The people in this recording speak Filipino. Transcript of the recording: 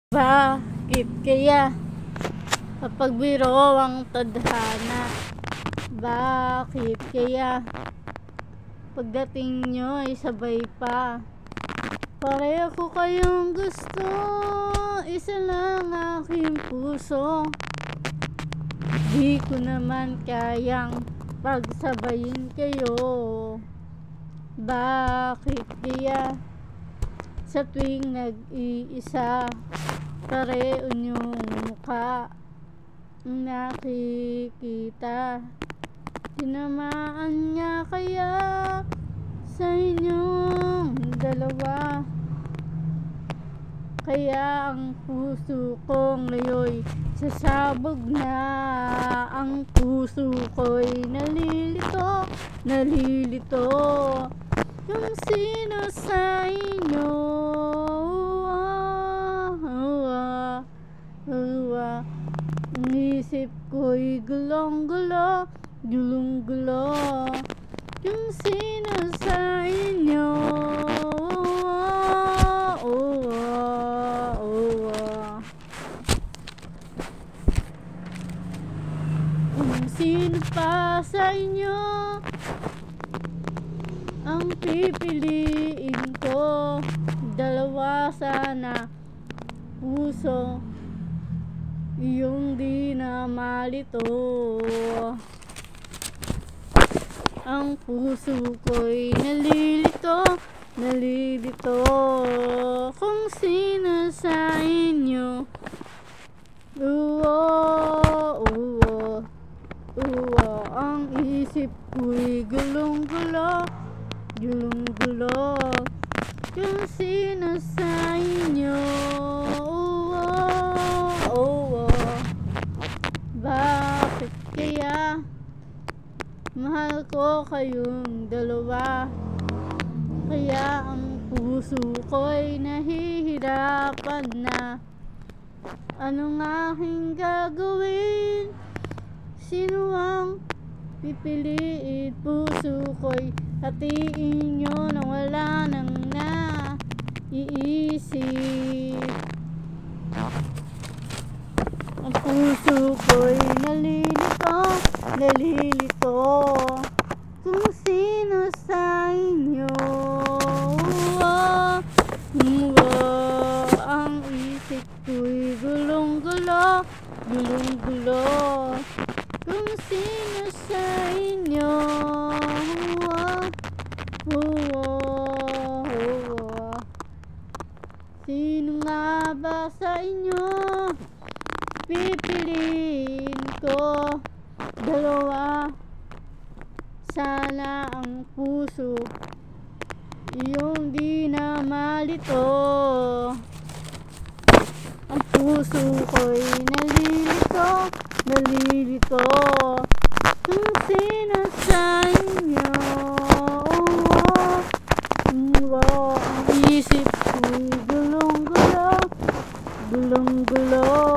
Bakit kaya kapag biro ang tadhana? Bakit kaya pagdating nyo ay sabay pa? Pareho ko kayong gusto, isa lang aking puso. Di ko naman kayang pagsabayin kayo. Bakit kaya sa tuwing nag-iisa, pareho nyong mukha nakikita? Tinamaan niya kaya sa inyong dalawa? Kaya ang puso kong ngayoy sasabog na. Ang puso ko'y nalilito kung sino sa inyo. Ang isip ko'y gulong-gulo kung sino sa inyo. Kung sino pa sa inyo ang pipiliin ko, dalawa sana puso iyong di na malito. Ang puso ko'y nalilito kung sino sa inyo. Ang isip ko'y gulong-gulo kung sino sa inyo. Bakit kaya mahal ko kayong dalawa? Kaya ang puso ko'y nahihirapan na. Anong aking gagawin? Sino ang pipiliin? Puso ko'y hatiin nyo nang wala nang naiisip. Ang puso ko'y nalilito kung sino sa inyo. Ang isip ko'y gulong-gulo kung sino sa inyo. Sino nga ba sa inyo pipiliin ko? Dalawa sana ang puso iyong di na malito. Ang puso ko'y nalilito kung sino sa inyo. Ang isip ko'y gulong-gulo